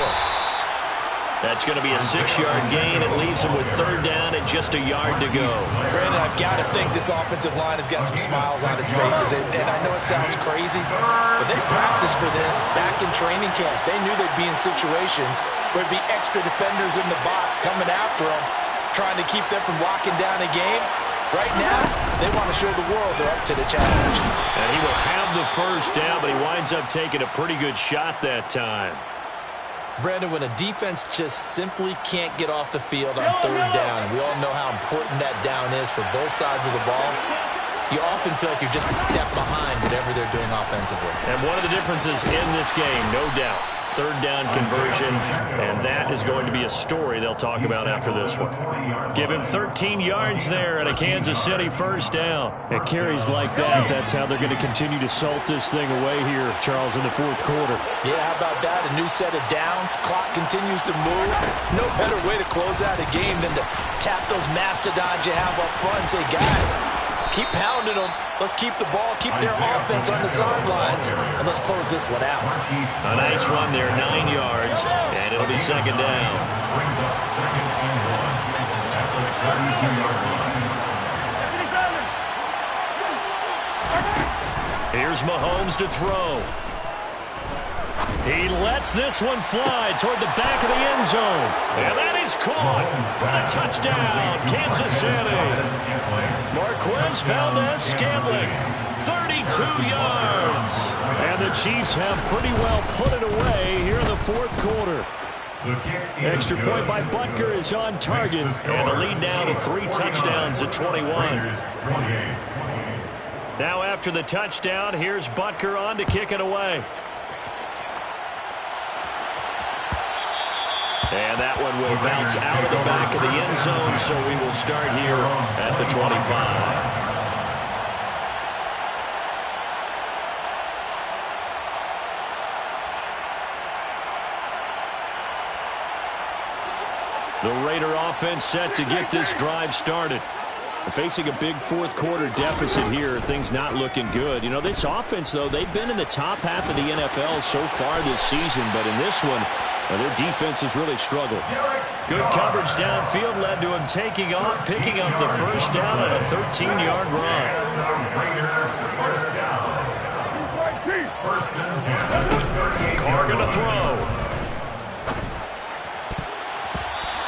That's going to be a 6-yard gain. It leaves them with 3rd down and just a yard to go. Brandon, I've got to think this offensive line has got some smiles on its faces. And I know it sounds crazy, but they practiced for this back in training camp. They knew they'd be in situations where there'd be extra defenders in the box coming after them, trying to keep them from locking down a game. Right now, they want to show the world they're up to the challenge. And he will have the 1st down, but he winds up taking a pretty good shot that time. Brandon, when a defense just simply can't get off the field on third down, and we all know how important that down is for both sides of the ball, you often feel like you're just a step behind whatever they're doing offensively. And one of the differences in this game, no doubt, third down conversion, and that is going to be a story they'll talk about after this one. Give him 13 yards there at a Kansas City first down. It carries like that. That's how they're going to continue to salt this thing away here, Charles, in the fourth quarter. Yeah, how about that? A new set of downs. Clock continues to move. No better way to close out a game than to tap those mastodons you have up front and say, guys, keep pounding them. Let's keep the ball, keep their offense on the sidelines, and let's close this one out. A nice run there, 9 yards, and it'll be second down. Brings up second and 1 at the 32-yard line. Here's Mahomes to throw. He lets this one fly toward the back of the end zone. And that is caught for the touchdown, Kansas City. Marquez Valdez-Scantling, 32 yards. And the Chiefs have pretty well put it away here in the fourth quarter. Extra point by Butker is on target. And the lead now to 3 touchdowns at 21. Now after the touchdown, here's Butker on to kick it away. And that one will bounce out of the back of the end zone, so we will start here at the 25. The Raider offense set to get this drive started. Facing a big fourth quarter deficit here, things not looking good. You know, this offense, though, they've been in the top half of the NFL so far this season, but in this one, their defense has really struggled. Good coverage downfield led to him taking off, picking up the first down on a 13-yard run. First and 10. Carr going to throw.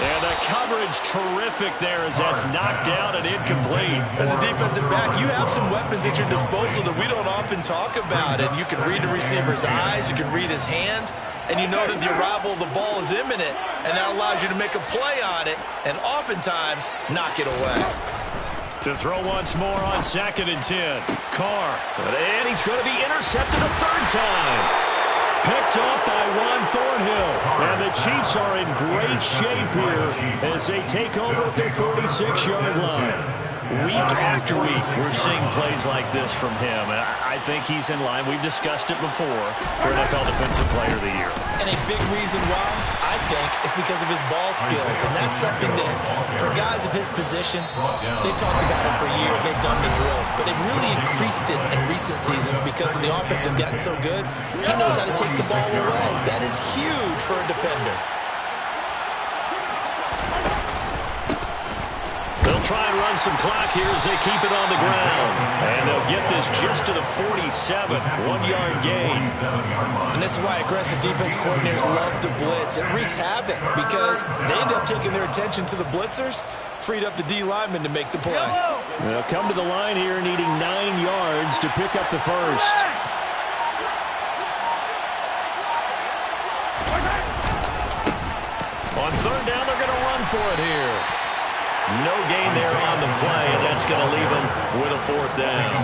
And the coverage terrific there as that's knocked down and incomplete. As a defensive back, you have some weapons at your disposal that we don't often talk about. And you can read the receiver's eyes, you can read his hands, and you know that the arrival of the ball is imminent, and that allows you to make a play on it and oftentimes knock it away. To throw once more on 2nd and 10. Carr. And he's going to be intercepted a third time. Picked off by Juan Thornhill. And the Chiefs are in great shape here as they take over at their 46-yard line. Week after week, we're seeing plays like this from him. I think he's in line. We've discussed it before for NFL Defensive Player of the Year. And a big reason why, I think, is because of his ball skills. And that's something that, for guys of his position, they've talked about it for years. They've done the drills. But they've really increased it in recent seasons because the offense have gotten so good. He knows how to take the ball away. That is huge for a defender. They'll try and run some clock here as they keep it on the ground. And they'll get this just to the 47, 1-yard gain. And this is why aggressive defense coordinators love to blitz. It wreaks havoc because they end up taking their attention to the blitzers, freed up the D lineman to make the play. They'll come to the line here needing 9 yards to pick up the first. On third down, they're going to run for it here. No gain there on the play, and that's going to leave them with a fourth down.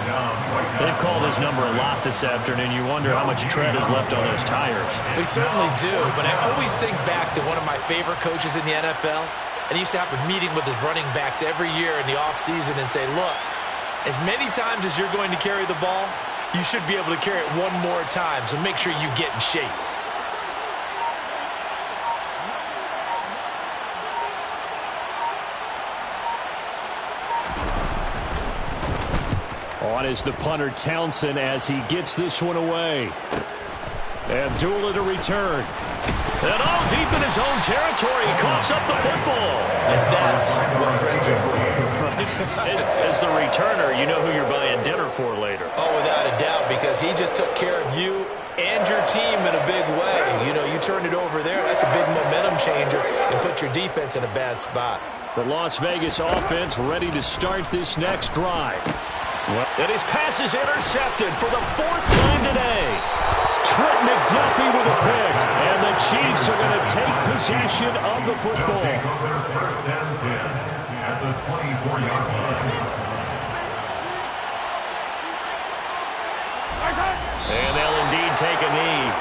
They've called his number a lot this afternoon. You wonder how much tread is left on those tires. We certainly do, but I always think back to one of my favorite coaches in the NFL, and he used to have a meeting with his running backs every year in the offseason and say, look, as many times as you're going to carry the ball, you should be able to carry it one more time, so make sure you get in shape. On is the punter Townsend as he gets this one away. Abdullah to return. And all deep in his own territory, he coughs up the football. And that's what friends are for. As the returner, you know who you're buying dinner for later. Oh, without a doubt, because he just took care of you and your team in a big way. You know, you turn it over there, that's a big momentum changer and put your defense in a bad spot. The Las Vegas offense ready to start this next drive. And his pass is intercepted for the 4th time today. Trent McDuffie with a pick. And the Chiefs are going to take possession of the football. First and 10 at the 24-yard line. And they'll indeed take a knee.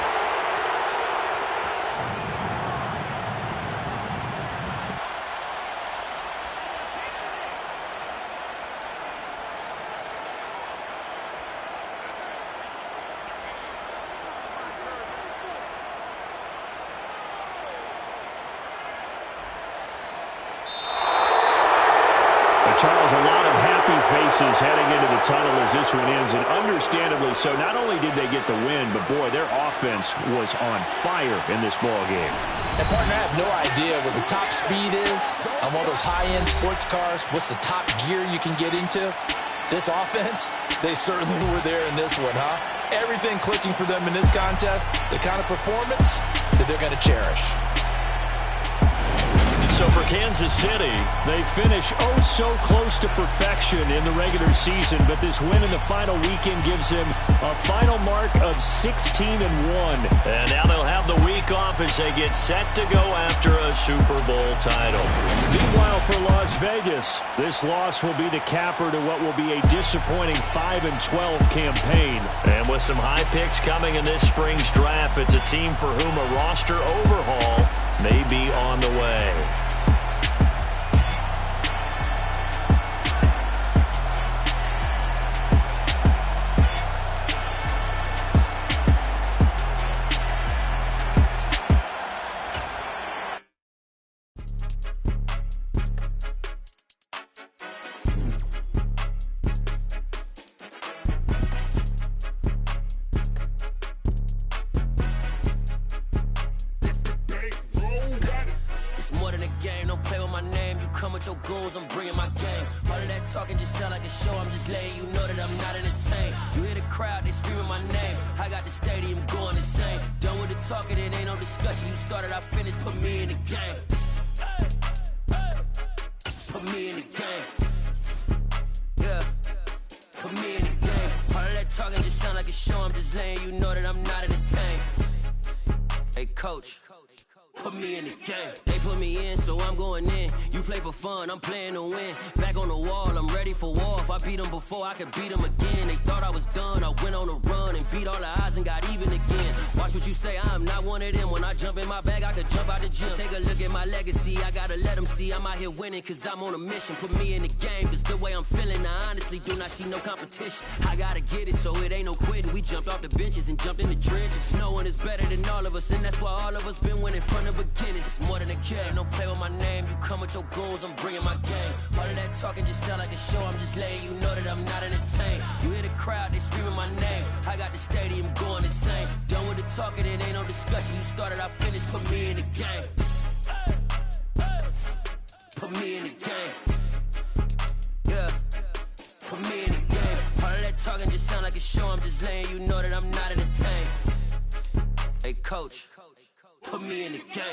Charles, a lot of happy faces heading into the tunnel as this one ends, and understandably so. Not only did they get the win, but, boy, their offense was on fire in this ball game. And, partner, I have no idea what the top speed is on one of those high-end sports cars. What's the top gear you can get into? This offense, they certainly were there in this one, huh? Everything clicking for them in this contest, the kind of performance that they're going to cherish. So for Kansas City, they finish so close to perfection in the regular season, but this win in the final weekend gives them a final mark of 16-1. And now they'll have the week off as they get set to go after a Super Bowl title. Meanwhile, for Las Vegas, this loss will be the capper to what will be a disappointing 5-12 campaign. And with some high picks coming in this spring's draft, it's a team for whom a roster overhaul may be on the way. I'm playing to win. Back on the wall, I'm ready for war. If I beat them before, I could beat them again. They thought I was done. I went on a run and beat all the odds and got even again. Watch what you say, I'm not one of them. When I jump in my bag, I could jump out the gym. Take a look at my legacy. I gotta let them see I'm out here winning, cause I'm on a mission. Put me in the game, cause the way I'm feeling, I honestly do not see no competition. I gotta get it, so it ain't no quitting. We jumped off the benches and jumped in the trenches. No one is better than all of us, and that's why all of us been winning from the beginning. It's more than a game. Don't play with my name. You come with your goons, I'm bringing my game. All of that talking just sound like a show. I'm just letting you know that I'm not entertained. You hear the crowd, they screaming my name. I got the stadium going insane. Done with the talking, it ain't no discussion. You started, I finished. Put me in the game. Put me in the game. Yeah. Put me in the game. All of that talking just sound like a show. I'm just letting you know that I'm not entertained. Hey, coach, put me in the game.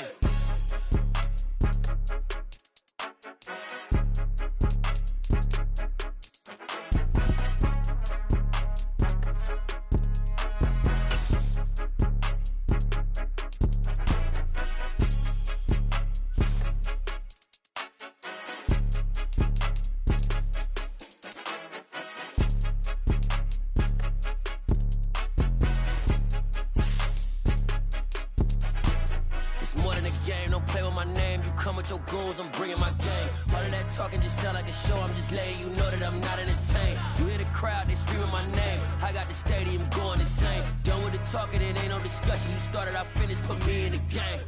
Your goons, I'm bringing my game. All of that talking just sound like a show. I'm just letting you know that I'm not entertained. You hear the crowd, they screaming my name. I got the stadium going insane. Done with the talking, it ain't no discussion. You started, I finished. Put me in the game.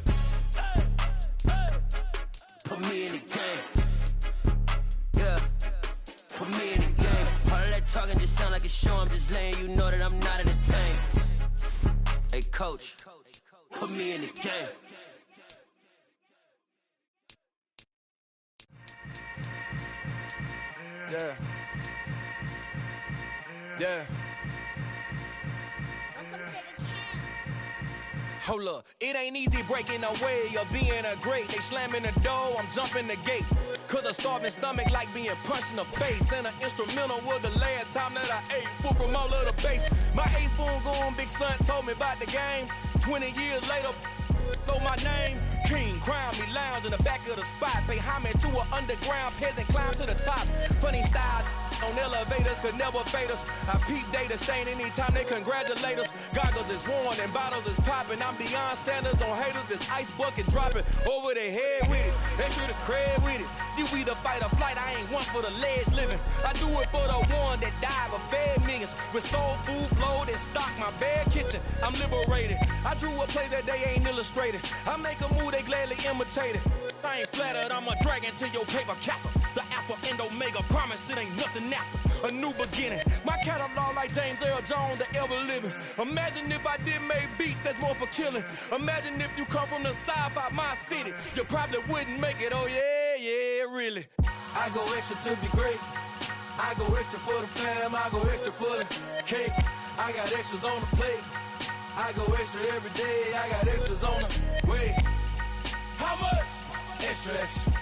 Put me in the game. Yeah. Put me in the game. All of that talking just sound like a show. I'm just letting you know that I'm not entertained. Hey, coach, put me in the game. Yeah. Yeah. Hold up, it ain't easy breaking away or being a great. They slamming the door, I'm jumping the gate. Cause a starving stomach like being punched in the face. And an instrumental was the last time that I ate. Food from all of the bass. My ace spoon going, big son told me about the game. 20 years later, blow my king, crown me, lounge in the back of the spot. Pay homage to an underground peasant, climb to the top. Funny style on elevators could never fade us. I peep data stain anytime they congratulate us. Goggles is worn and bottles is popping. I'm Deion Sanders on haters, this ice bucket dropping over their head with it. Extra the cred with it. You either fight or flight, I ain't one for the ledge living. I do it for the one that died but fed millions. With soul food flowed and stock my bare kitchen. I'm liberated. I drew a play that they ain't illustrated. I make a move they gladly imitate it. I ain't flattered, I'm a dragon to your paper castle. The Alpha and Omega, promise it ain't nothing after. A new beginning. My catalog like James Earl Jones, the ever living. Imagine if I did make beats that's more for killing. Imagine if you come from the south out my city. You probably wouldn't make it, oh yeah, really. I go extra to be great. I go extra for the fam, I go extra for the cake. I got extras on the plate. I go extra every day, I got extras on the way. How much? Extra, extra.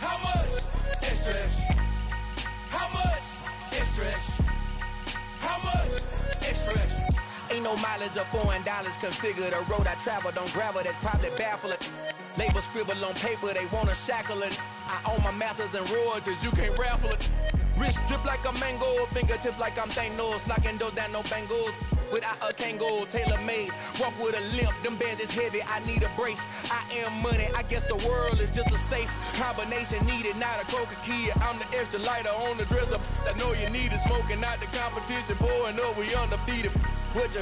How much? Extra, extra. How much? Extra, extra. How much? Extra, extra. Ain't no mileage of $4 configure the road I travel. Don't gravel, that probably baffle it. Label scribble on paper, they wanna shackle it. I own my masters and royalties, you can't raffle it. Wrist drip like a mango, fingertip like I'm Thanos. Knocking doors down, no bangles. Without a Kango, tailor-made. Walk with a limp, them bands is heavy, I need a brace. I am money, I guess the world is just a safe combination needed, not a coca key. I'm the extra lighter on the dresser. I know you need it, smoking out the competition, pouring up, we undefeated. What you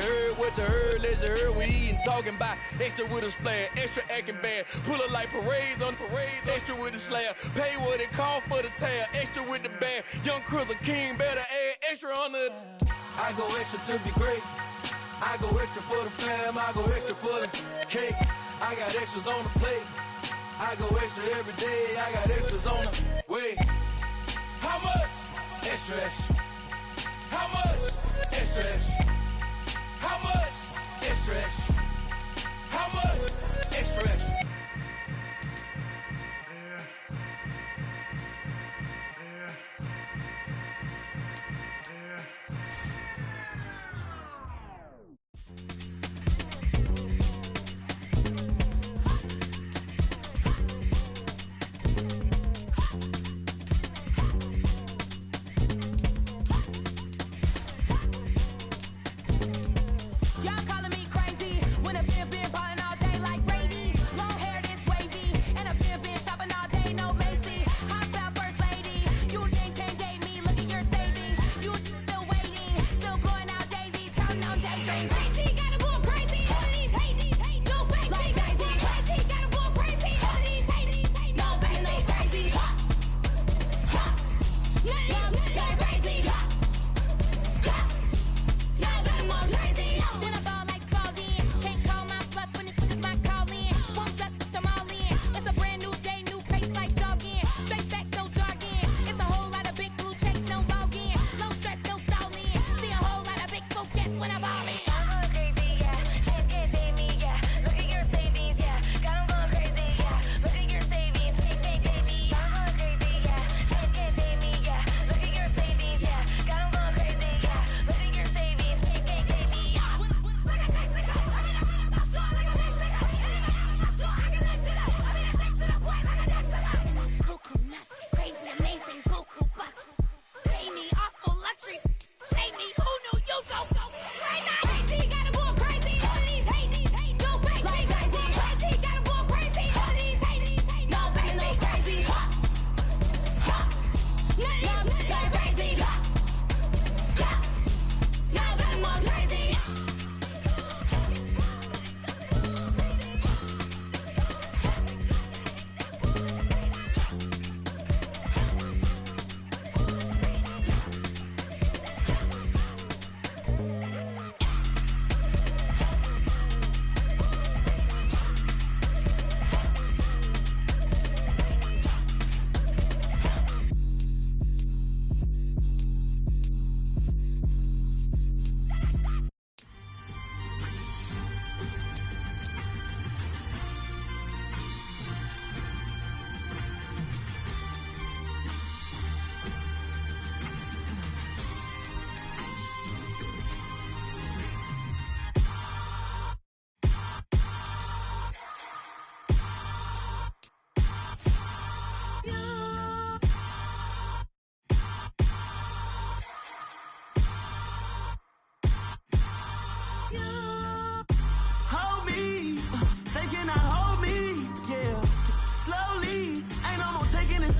heard, let's hear we eating, talking about extra with a splash, extra acting bad, pull it like parades on parades, extra with the slab, pay what it cost for the tab, extra with the bag, young Chris a king, better add extra on the. I go extra to be great, I go extra for the fam, I go extra for the cake, I got extras on the plate, I go extra every day, I got extras on the way. How much? Extra, extra. How much? Extra, extra. How much? Extra, extra. How much? Extra, extra. Y'all calling me crazy.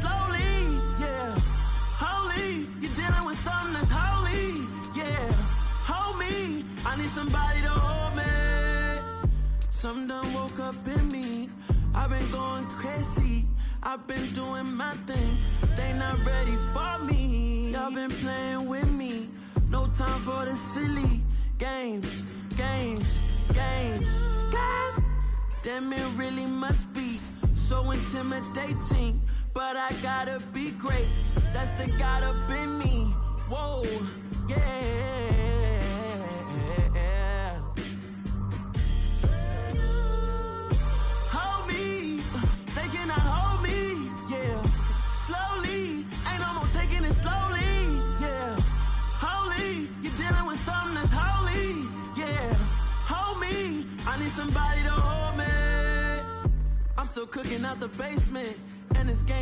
slowly, yeah. Holy, you're dealing with something that's holy, yeah. Hold me, I need somebody to hold me. Something done woke up in me. I've been going crazy. I've been doing my thing. They not ready for me. Y'all been playing with me. No time for the silly games. Damn, it really must be so intimidating. But I gotta be great. That's the God up in me. Whoa, yeah. Hold me. They cannot hold me. Yeah. Slowly. Ain't no more taking it slowly. Yeah. Holy. You're dealing with something that's holy. Yeah. Hold me. I need somebody to hold me. I'm still cooking out the basement. And this game